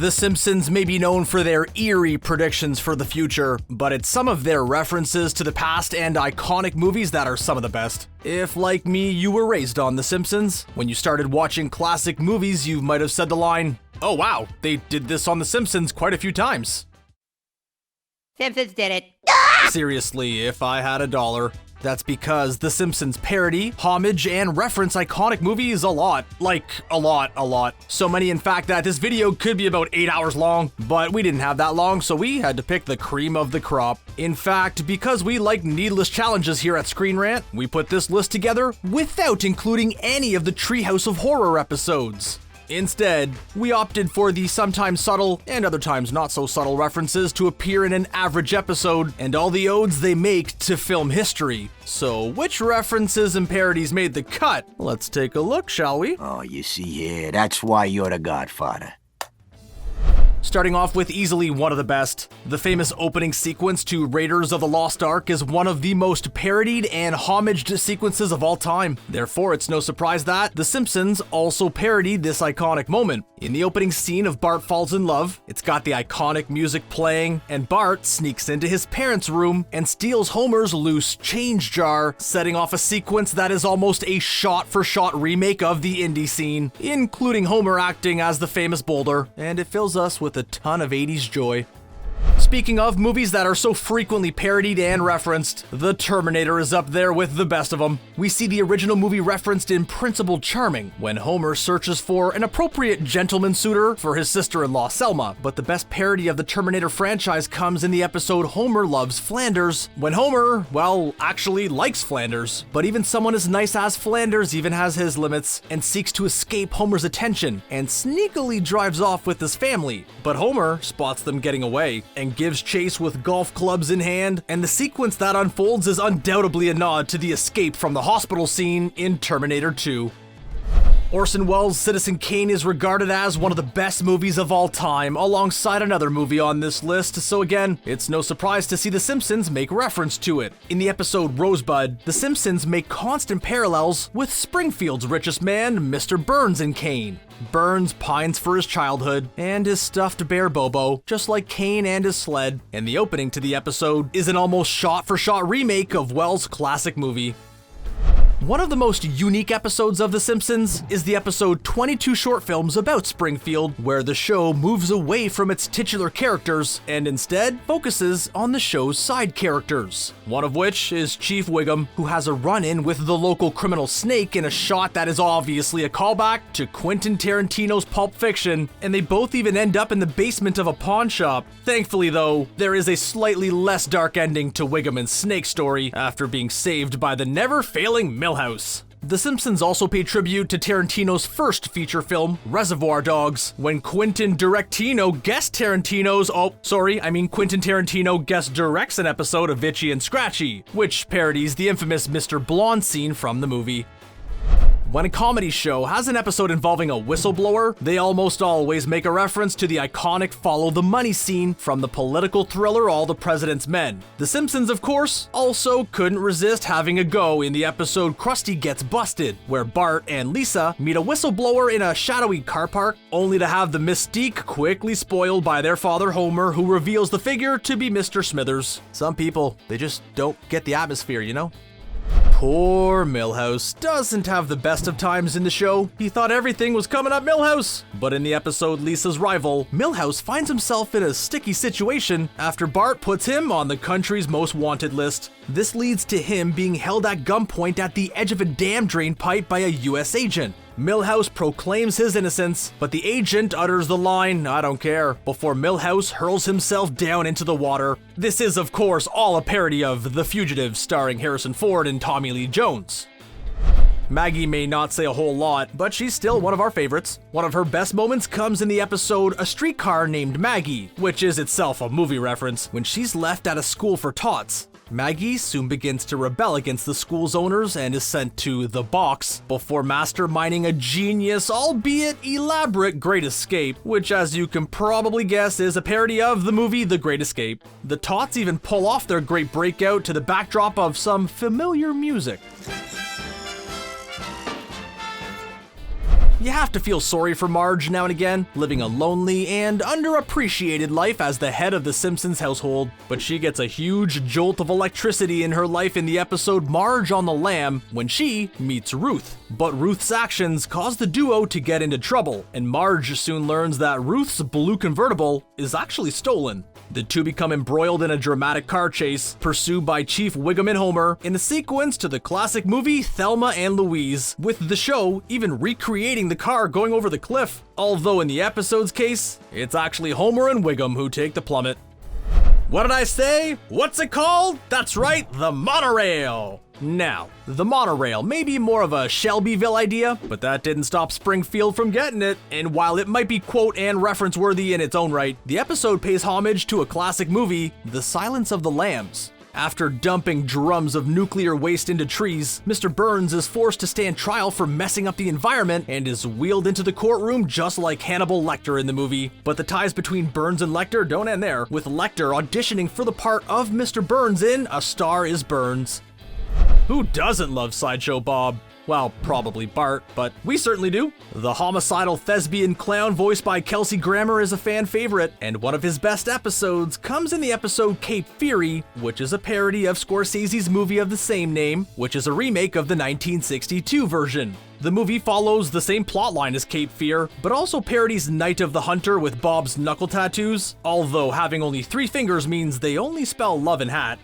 The Simpsons may be known for their eerie predictions for the future, but it's some of their references to the past and iconic movies that are some of the best. If, like me, you were raised on The Simpsons, when you started watching classic movies, you might have said the line, "Oh wow, they did this on The Simpsons quite a few times." Simpsons did it. Seriously, if I had $1. That's because The Simpsons parody, homage, and reference iconic movies a lot. Like, a lot. So many, in fact, that this video could be about 8 hours long, but we didn't have that long, so we had to pick the cream of the crop. In fact, because we like needless challenges here at ScreenRant, we put this list together without including any of the Treehouse of Horror episodes. Instead, we opted for the sometimes subtle and other times not so subtle references to appear in an average episode and all the odes they make to film history. So, which references and parodies made the cut? Let's take a look, shall we? Oh, you see here, that's why you're the Godfather. Starting off with easily one of the best, the famous opening sequence to Raiders of the Lost Ark is one of the most parodied and homaged sequences of all time. Therefore, it's no surprise that The Simpsons also parodied this iconic moment. In the opening scene of Bart Falls in Love, it's got the iconic music playing, and Bart sneaks into his parents' room and steals Homer's loose change jar, setting off a sequence that is almost a shot-for-shot remake of the indie scene, including Homer acting as the famous Boulder, and it fills us with a ton of 80s joy. Speaking of movies that are so frequently parodied and referenced, The Terminator is up there with the best of them. We see the original movie referenced in Principal Charming, when Homer searches for an appropriate gentleman suitor for his sister-in-law Selma. But the best parody of the Terminator franchise comes in the episode Homer Loves Flanders, when Homer, well, actually likes Flanders. But even someone as nice as Flanders even has his limits, and seeks to escape Homer's attention, and sneakily drives off with his family. But Homer spots them getting away, and gives chase with golf clubs in hand, and the sequence that unfolds is undoubtedly a nod to the escape from the hospital scene in Terminator 2. Orson Welles' Citizen Kane is regarded as one of the best movies of all time, alongside another movie on this list, so again, it's no surprise to see The Simpsons make reference to it. In the episode Rosebud, The Simpsons make constant parallels with Springfield's richest man, Mr. Burns in Kane. Burns pines for his childhood and his stuffed bear Bobo, just like Kane and his sled, and the opening to the episode is an almost shot-for-shot remake of Welles' classic movie. One of the most unique episodes of The Simpsons is the episode 22 Short Films About Springfield, where the show moves away from its titular characters and instead focuses on the show's side characters. One of which is Chief Wiggum, who has a run-in with the local criminal Snake in a shot that is obviously a callback to Quentin Tarantino's Pulp Fiction, and they both even end up in the basement of a pawn shop. Thankfully though, there is a slightly less dark ending to Wiggum and Snake's story after being saved by the never-failing Milhouse. The Simpsons also pay tribute to Tarantino's first feature film, Reservoir Dogs, when Quentin Tarantino guest directs an episode of Itchy and Scratchy, which parodies the infamous Mr. Blonde scene from the movie. When a comedy show has an episode involving a whistleblower, they almost always make a reference to the iconic Follow the Money scene from the political thriller All the President's Men. The Simpsons, of course, also couldn't resist having a go in the episode Krusty Gets Busted, where Bart and Lisa meet a whistleblower in a shadowy car park, only to have the mystique quickly spoiled by their father Homer, who reveals the figure to be Mr. Smithers. Some people, they just don't get the atmosphere, you know? Poor Milhouse doesn't have the best of times in the show. He thought everything was coming up Milhouse. But in the episode Lisa's Rival, Milhouse finds himself in a sticky situation after Bart puts him on the country's most wanted list. This leads to him being held at gunpoint at the edge of a dam drain pipe by a US agent. Milhouse proclaims his innocence, but the agent utters the line, "I don't care," before Milhouse hurls himself down into the water. This is, of course, all a parody of The Fugitive, starring Harrison Ford and Tommy Lee Jones. Maggie may not say a whole lot, but she's still one of our favorites. One of her best moments comes in the episode A Streetcar Named Maggie, which is itself a movie reference, when she's left at a school for tots. Maggie soon begins to rebel against the school's owners and is sent to the box before masterminding a genius, albeit elaborate, Great Escape, which, as you can probably guess, is a parody of the movie The Great Escape. The tots even pull off their great breakout to the backdrop of some familiar music. You have to feel sorry for Marge now and again, living a lonely and underappreciated life as the head of the Simpsons household. But she gets a huge jolt of electricity in her life in the episode Marge on the Lam when she meets Ruth. But Ruth's actions cause the duo to get into trouble, and Marge soon learns that Ruth's blue convertible is actually stolen. The two become embroiled in a dramatic car chase, pursued by Chief Wiggum and Homer, in a sequence to the classic movie Thelma and Louise, with the show even recreating the car going over the cliff. Although in the episode's case, it's actually Homer and Wiggum who take the plummet. What did I say? What's it called? That's right, the monorail! Now, the monorail may be more of a Shelbyville idea, but that didn't stop Springfield from getting it, and while it might be quote and reference worthy in its own right, the episode pays homage to a classic movie, The Silence of the Lambs. After dumping drums of nuclear waste into trees, Mr. Burns is forced to stand trial for messing up the environment and is wheeled into the courtroom just like Hannibal Lecter in the movie. But the ties between Burns and Lecter don't end there, with Lecter auditioning for the part of Mr. Burns in A Star is Burns. Who doesn't love Sideshow Bob? Well, probably Bart, but we certainly do. The homicidal thespian clown voiced by Kelsey Grammer is a fan favorite, and one of his best episodes comes in the episode Cape Fear, which is a parody of Scorsese's movie of the same name, which is a remake of the 1962 version. The movie follows the same plotline as Cape Fear, but also parodies Night of the Hunter with Bob's knuckle tattoos, although having only 3 fingers means they only spell love and hat.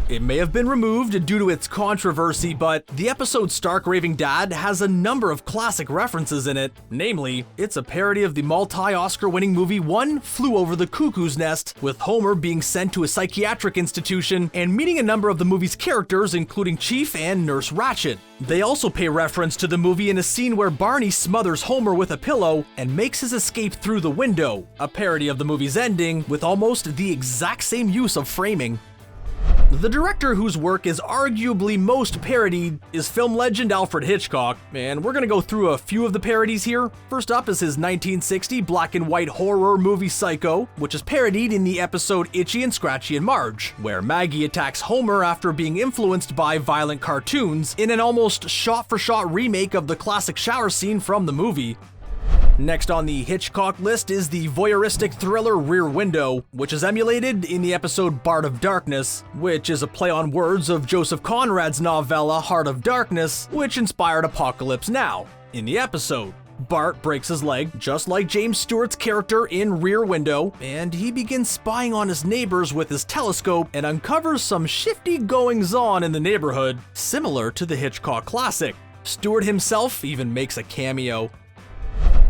It may have been removed due to its controversy, but the episode Stark Raving Dad has a number of classic references in it. Namely, it's a parody of the multi-Oscar-winning movie One Flew Over the Cuckoo's Nest, with Homer being sent to a psychiatric institution and meeting a number of the movie's characters, including Chief and Nurse Ratched. They also pay reference to the movie in a scene where Barney smothers Homer with a pillow and makes his escape through the window, a parody of the movie's ending with almost the exact same use of framing. The director whose work is arguably most parodied is film legend Alfred Hitchcock, and we're gonna go through a few of the parodies here. First up is his 1960 black and white horror movie Psycho, which is parodied in the episode Itchy and Scratchy and Marge, where Maggie attacks Homer after being influenced by violent cartoons in an almost shot-for-shot remake of the classic shower scene from the movie. Next on the Hitchcock list is the voyeuristic thriller Rear Window, which is emulated in the episode Bart of Darkness, which is a play on words of Joseph Conrad's novella Heart of Darkness, which inspired Apocalypse Now. In the episode, Bart breaks his leg, just like James Stewart's character in Rear Window, and he begins spying on his neighbors with his telescope and uncovers some shifty goings-on in the neighborhood, similar to the Hitchcock classic. Stewart himself even makes a cameo.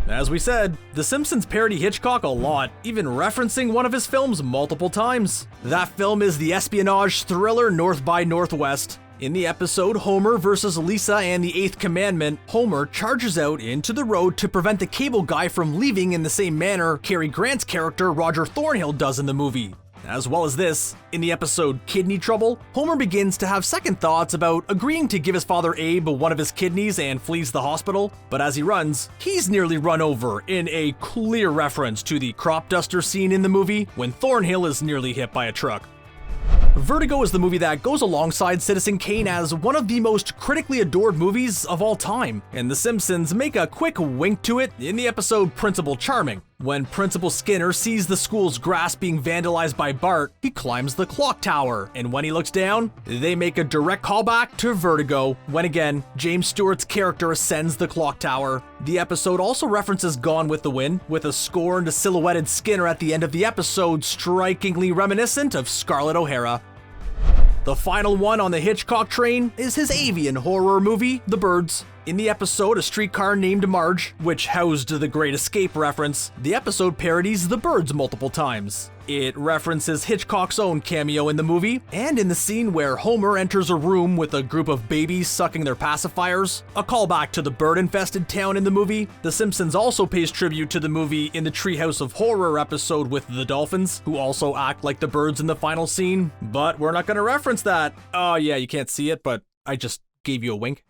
As we said, The Simpsons parody Hitchcock a lot, even referencing one of his films multiple times. That film is the espionage thriller North by Northwest. In the episode Homer vs. Lisa and the Eighth Commandment, Homer charges out into the road to prevent the cable guy from leaving in the same manner Cary Grant's character Roger Thornhill does in the movie. As well as this, in the episode Kidney Trouble, Homer begins to have second thoughts about agreeing to give his father Abe one of his kidneys and flees the hospital, but as he runs, he's nearly run over in a clear reference to the crop duster scene in the movie when Thornhill is nearly hit by a truck. Vertigo is the movie that goes alongside Citizen Kane as one of the most critically adored movies of all time, and The Simpsons make a quick wink to it in the episode Principal Charming. When Principal Skinner sees the school's grass being vandalized by Bart, he climbs the clock tower, and when he looks down, they make a direct callback to Vertigo, when again, James Stewart's character ascends the clock tower. The episode also references Gone with the Wind, with a scorned, silhouetted Skinner at the end of the episode strikingly reminiscent of Scarlett O'Hara. The final one on the Hitchcock train is his avian horror movie, The Birds. In the episode A Streetcar Named Marge, which housed the Great Escape reference, the episode parodies The Birds multiple times. It references Hitchcock's own cameo in the movie, and in the scene where Homer enters a room with a group of babies sucking their pacifiers, a callback to the bird-infested town in the movie. The Simpsons also pays tribute to the movie in the Treehouse of Horror episode with the dolphins, who also act like the birds in the final scene, but we're not gonna reference that. Oh yeah, you can't see it, but I just gave you a wink.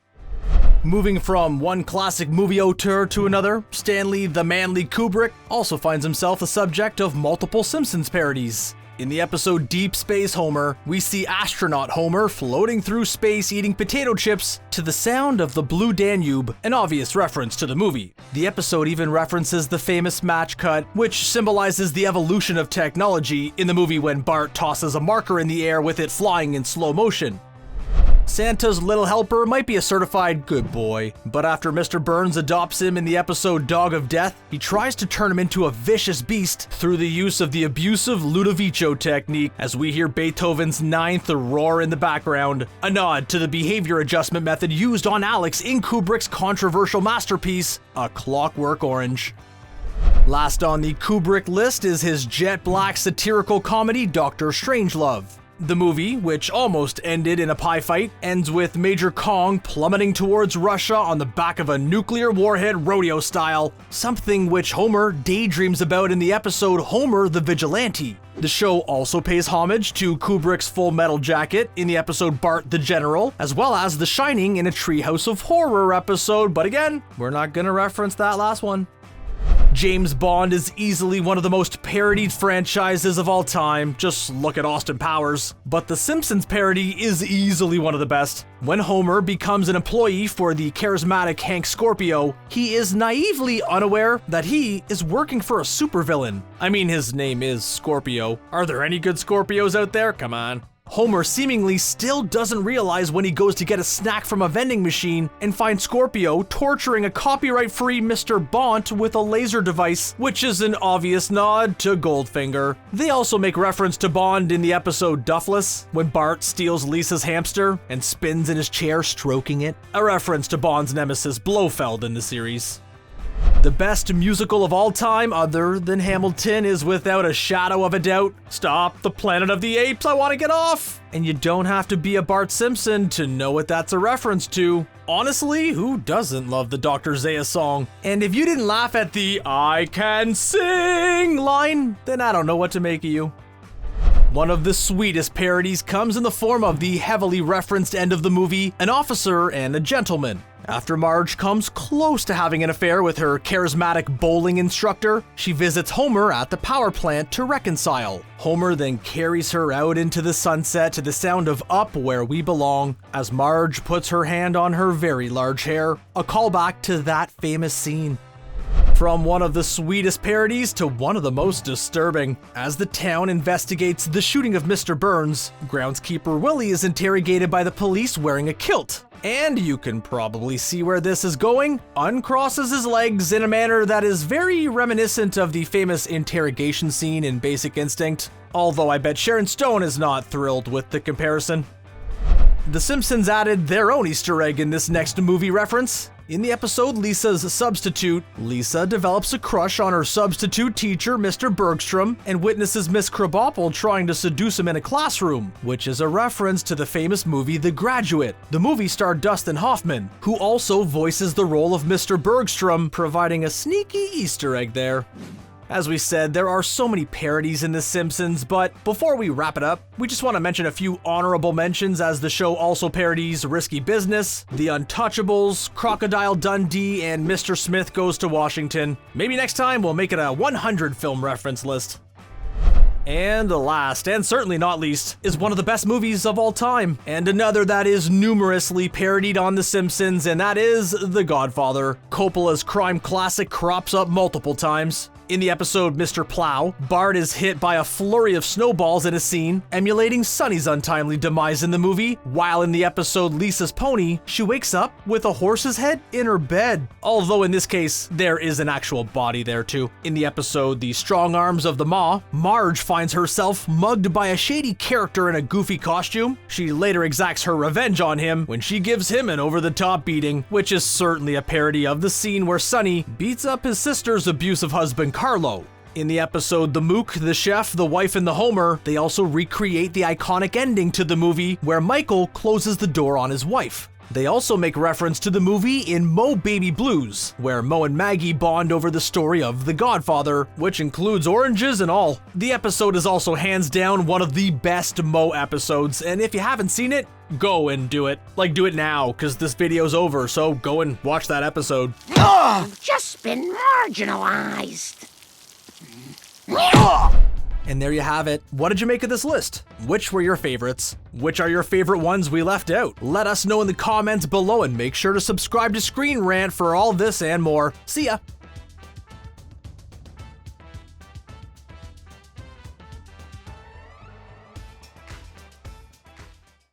Moving from one classic movie auteur to another, Stanley the Manly Kubrick also finds himself the subject of multiple Simpsons parodies. In the episode Deep Space Homer, we see astronaut Homer floating through space eating potato chips to the sound of the Blue Danube, an obvious reference to the movie. The episode even references the famous match cut, which symbolizes the evolution of technology in the movie when Bart tosses a marker in the air with it flying in slow motion. Santa's little helper might be a certified good boy, but after Mr. Burns adopts him in the episode Dog of Death, he tries to turn him into a vicious beast through the use of the abusive Ludovico technique as we hear Beethoven's Ninth roar in the background, a nod to the behavior adjustment method used on Alex in Kubrick's controversial masterpiece, A Clockwork Orange. Last on the Kubrick list is his jet black satirical comedy Dr. Strangelove. The movie, which almost ended in a pie fight, ends with Major Kong plummeting towards Russia on the back of a nuclear warhead rodeo style, something which Homer daydreams about in the episode Homer the Vigilante. The show also pays homage to Kubrick's Full Metal Jacket in the episode Bart the General, as well as The Shining in a Treehouse of Horror episode, but again, we're not gonna reference that last one. James Bond is easily one of the most parodied franchises of all time, just look at Austin Powers. But The Simpsons parody is easily one of the best. When Homer becomes an employee for the charismatic Hank Scorpio, he is naively unaware that he is working for a supervillain. I mean, his name is Scorpio. Are there any good Scorpios out there? Come on. Homer seemingly still doesn't realize when he goes to get a snack from a vending machine and finds Scorpio torturing a copyright-free Mr. Bont with a laser device, which is an obvious nod to Goldfinger. They also make reference to Bond in the episode Duffless, when Bart steals Lisa's hamster and spins in his chair stroking it, a reference to Bond's nemesis Blofeld in the series. The best musical of all time, other than Hamilton, is without a shadow of a doubt, Stop the Planet of the Apes, I Want to Get Off! And you don't have to be a Bart Simpson to know what that's a reference to. Honestly, who doesn't love the Dr. Zaya song? And if you didn't laugh at the I can sing line, then I don't know what to make of you. One of the sweetest parodies comes in the form of the heavily referenced end of the movie, An Officer and a Gentleman. After Marge comes close to having an affair with her charismatic bowling instructor, she visits Homer at the power plant to reconcile. Homer then carries her out into the sunset to the sound of Up Where We Belong, as Marge puts her hand on her very large hair, a callback to that famous scene. From one of the sweetest parodies to one of the most disturbing. As the town investigates the shooting of Mr. Burns, groundskeeper Willie is interrogated by the police wearing a kilt. And you can probably see where this is going, uncrosses his legs in a manner that is very reminiscent of the famous interrogation scene in Basic Instinct, although I bet Sharon Stone is not thrilled with the comparison. The Simpsons added their own Easter egg in this next movie reference. In the episode Lisa's Substitute, Lisa develops a crush on her substitute teacher, Mr. Bergstrom, and witnesses Miss Krabappel trying to seduce him in a classroom, which is a reference to the famous movie The Graduate. The movie starred Dustin Hoffman, who also voices the role of Mr. Bergstrom, providing a sneaky Easter egg there. As we said, there are so many parodies in The Simpsons, but before we wrap it up, we just want to mention a few honorable mentions as the show also parodies Risky Business, The Untouchables, Crocodile Dundee, and Mr. Smith Goes to Washington. Maybe next time we'll make it a 100 film reference list. And the last, and certainly not least, is one of the best movies of all time, and another that is numerously parodied on The Simpsons, and that is The Godfather. Coppola's crime classic crops up multiple times. In the episode Mr. Plow, Bart is hit by a flurry of snowballs in a scene, emulating Sonny's untimely demise in the movie, while in the episode Lisa's Pony, she wakes up with a horse's head in her bed. Although in this case, there is an actual body there too. In the episode The Strong Arms of the Maw, Marge finds herself mugged by a shady character in a goofy costume. She later exacts her revenge on him when she gives him an over-the-top beating, which is certainly a parody of the scene where Sonny beats up his sister's abusive husband Carlo. In the episode The Mook, the Chef, the Wife, and the Homer, they also recreate the iconic ending to the movie where Michael closes the door on his wife. They also make reference to the movie in Mo Baby Blues, where Mo and Maggie bond over the story of The Godfather, which includes oranges and all. The episode is also hands down one of the best Mo episodes, and if you haven't seen it, go and do it. Like, do it now, because this video's over, so go and watch that episode. You've just been marginalized. And there you have it. What did you make of this list? Which were your favorites? Which are your favorite ones we left out? Let us know in the comments below and make sure to subscribe to ScreenRant for all this and more. See ya!